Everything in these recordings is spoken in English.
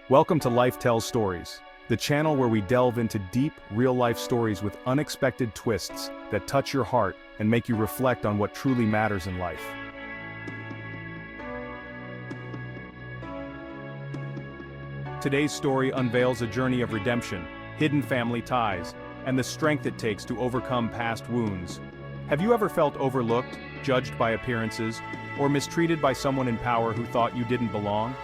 Welcome to Life Tells Stories, the channel where we delve into deep, real-life stories with unexpected twists that touch your heart and make you reflect on what truly matters in life. Today's story unveils a journey of redemption, hidden family ties, and the strength it takes to overcome past wounds. Have you ever felt overlooked, judged by appearances, or mistreated by someone in power who thought you didn't belong?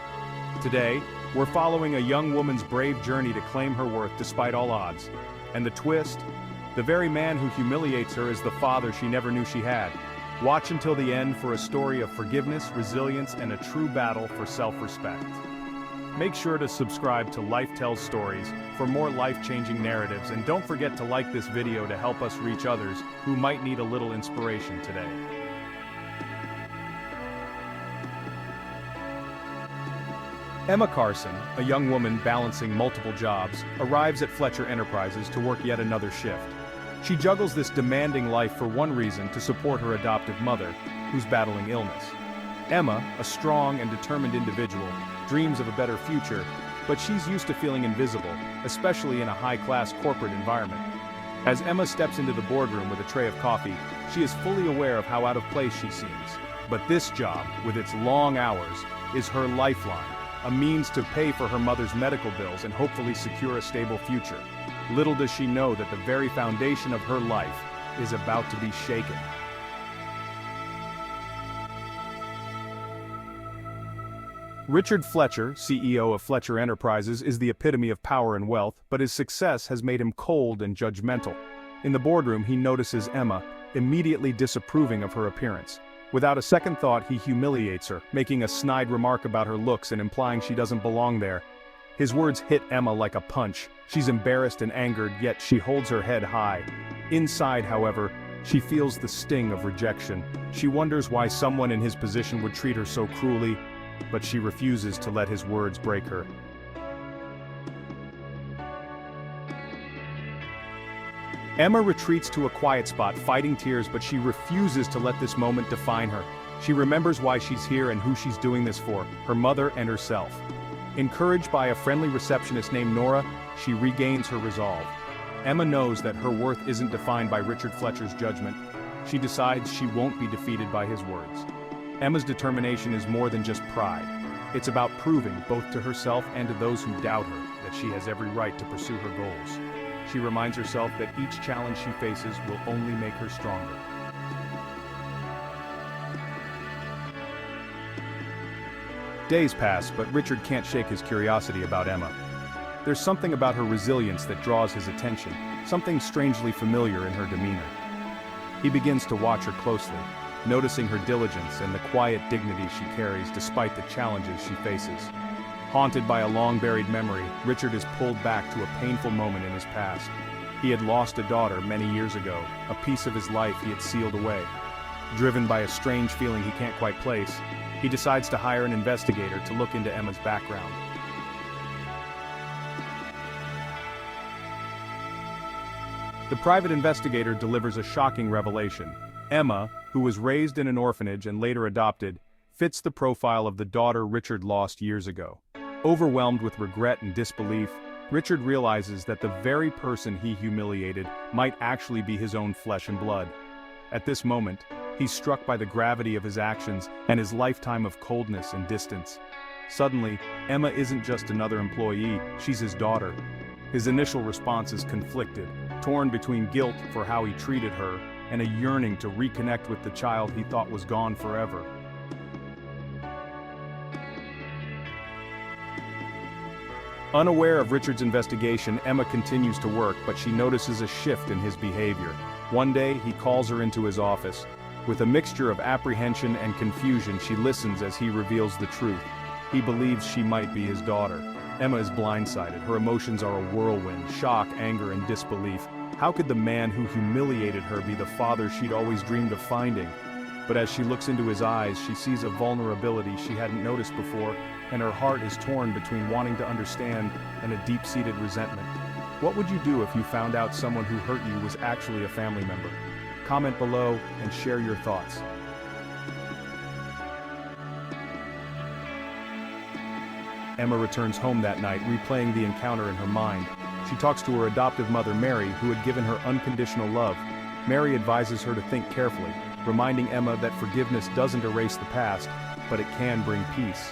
Today, we're following a young woman's brave journey to claim her worth despite all odds. And the twist? The very man who humiliates her is the father she never knew she had. Watch until the end for a story of forgiveness, resilience, and a true battle for self-respect. Make sure to subscribe to Life Tells Stories for more life-changing narratives, and don't forget to like this video to help us reach others who might need a little inspiration today. Emma Carson, a young woman balancing multiple jobs, arrives at Fletcher Enterprises to work yet another shift. She juggles this demanding life for one reason: to support her adoptive mother, who's battling illness. Emma, a strong and determined individual, dreams of a better future, but she's used to feeling invisible, especially in a high-class corporate environment. As Emma steps into the boardroom with a tray of coffee, she is fully aware of how out of place she seems. But this job, with its long hours, is her lifeline, a means to pay for her mother's medical bills and hopefully secure a stable future. Little does she know that the very foundation of her life is about to be shaken. Richard Fletcher, CEO of Fletcher Enterprises, is the epitome of power and wealth, but his success has made him cold and judgmental. In the boardroom, he notices Emma, immediately disapproving of her appearance. Without a second thought, he humiliates her, making a snide remark about her looks and implying she doesn't belong there. His words hit Emma like a punch. She's embarrassed and angered, yet she holds her head high. Inside, however, she feels the sting of rejection. She wonders why someone in his position would treat her so cruelly, but she refuses to let his words break her. Emma retreats to a quiet spot, fighting tears, but she refuses to let this moment define her. She remembers why she's here and who she's doing this for: her mother and herself. Encouraged by a friendly receptionist named Nora, she regains her resolve. Emma knows that her worth isn't defined by Richard Fletcher's judgment. She decides she won't be defeated by his words. Emma's determination is more than just pride. It's about proving, both to herself and to those who doubt her, that she has every right to pursue her goals. She reminds herself that each challenge she faces will only make her stronger. Days pass, but Richard can't shake his curiosity about Emma. There's something about her resilience that draws his attention, something strangely familiar in her demeanor. He begins to watch her closely, noticing her diligence and the quiet dignity she carries despite the challenges she faces. Haunted by a long-buried memory, Richard is pulled back to a painful moment in his past. He had lost a daughter many years ago, a piece of his life he had sealed away. Driven by a strange feeling he can't quite place, he decides to hire an investigator to look into Emma's background. The private investigator delivers a shocking revelation. Emma, who was raised in an orphanage and later adopted, fits the profile of the daughter Richard lost years ago. Overwhelmed with regret and disbelief, Richard realizes that the very person he humiliated might actually be his own flesh and blood. At this moment, he's struck by the gravity of his actions and his lifetime of coldness and distance. Suddenly, Emma isn't just another employee, she's his daughter. His initial response is conflicted, torn between guilt for how he treated her and a yearning to reconnect with the child he thought was gone forever. Unaware of Richard's investigation, Emma continues to work, but she notices a shift in his behavior. One day, he calls her into his office. With a mixture of apprehension and confusion, she listens as he reveals the truth. He believes she might be his daughter. Emma is blindsided. Her emotions are a whirlwind: shock, anger, and disbelief. How could the man who humiliated her be the father she'd always dreamed of finding? But as she looks into his eyes, she sees a vulnerability she hadn't noticed before, and her heart is torn between wanting to understand and a deep-seated resentment. What would you do if you found out someone who hurt you was actually a family member? Comment below and share your thoughts. Emma returns home that night, replaying the encounter in her mind. She talks to her adoptive mother Mary, who had given her unconditional love. Mary advises her to think carefully, reminding Emma that forgiveness doesn't erase the past, but it can bring peace.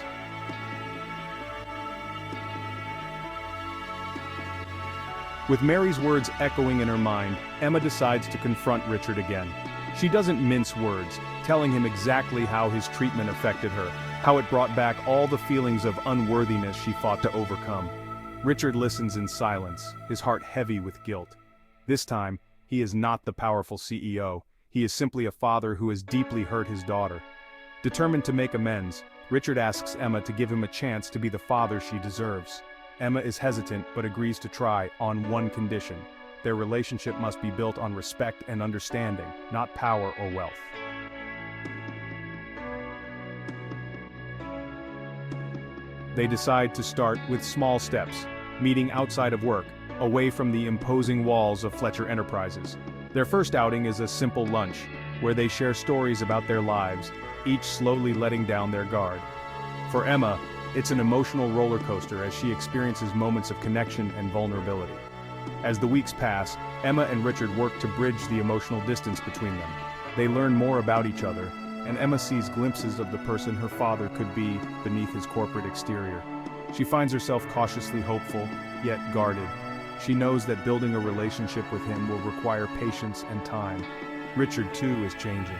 With Mary's words echoing in her mind, Emma decides to confront Richard again. She doesn't mince words, telling him exactly how his treatment affected her, how it brought back all the feelings of unworthiness she fought to overcome. Richard listens in silence, his heart heavy with guilt. This time, he is not the powerful CEO, he is simply a father who has deeply hurt his daughter. Determined to make amends, Richard asks Emma to give him a chance to be the father she deserves. Emma is hesitant but agrees to try, on one condition. Their relationship must be built on respect and understanding, not power or wealth. They decide to start with small steps, meeting outside of work, away from the imposing walls of Fletcher Enterprises. Their first outing is a simple lunch, where they share stories about their lives, each slowly letting down their guard. For Emma, it's an emotional roller coaster as she experiences moments of connection and vulnerability. As the weeks pass, Emma and Richard work to bridge the emotional distance between them. They learn more about each other, and Emma sees glimpses of the person her father could be beneath his corporate exterior. She finds herself cautiously hopeful, yet guarded. She knows that building a relationship with him will require patience and time. Richard, too, is changing.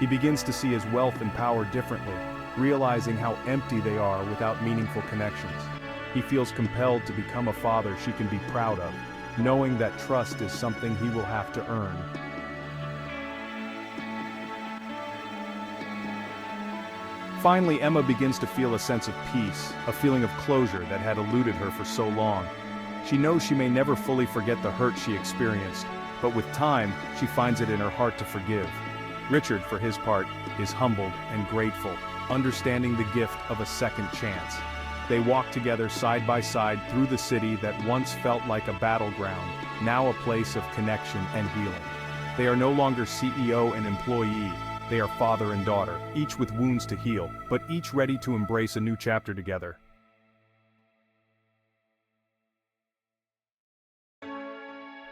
He begins to see his wealth and power differently, realizing how empty they are without meaningful connections. He feels compelled to become a father she can be proud of, knowing that trust is something he will have to earn. Finally, Emma begins to feel a sense of peace, a feeling of closure that had eluded her for so long. She knows she may never fully forget the hurt she experienced, but with time, she finds it in her heart to forgive. Richard, for his part, is humbled and grateful, understanding the gift of a second chance. They walk together side by side through the city that once felt like a battleground, now a place of connection and healing. They are no longer CEO and employee, they are father and daughter, each with wounds to heal, but each ready to embrace a new chapter together.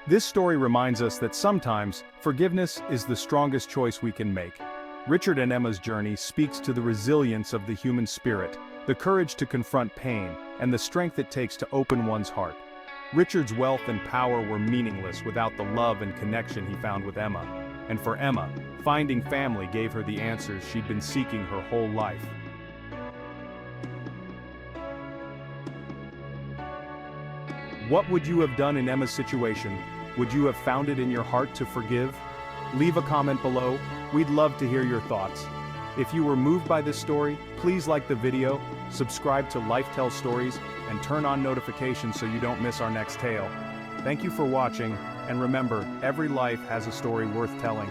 This story reminds us that sometimes, forgiveness is the strongest choice we can make. Richard and Emma's journey speaks to the resilience of the human spirit, the courage to confront pain, and the strength it takes to open one's heart. Richard's wealth and power were meaningless without the love and connection he found with Emma. And for Emma, finding family gave her the answers she'd been seeking her whole life. What would you have done in Emma's situation? Would you have found it in your heart to forgive? Leave a comment below. We'd love to hear your thoughts. If you were moved by this story, please like the video, subscribe to Life Tells Stories, and turn on notifications so you don't miss our next tale. Thank you for watching, and remember, every life has a story worth telling.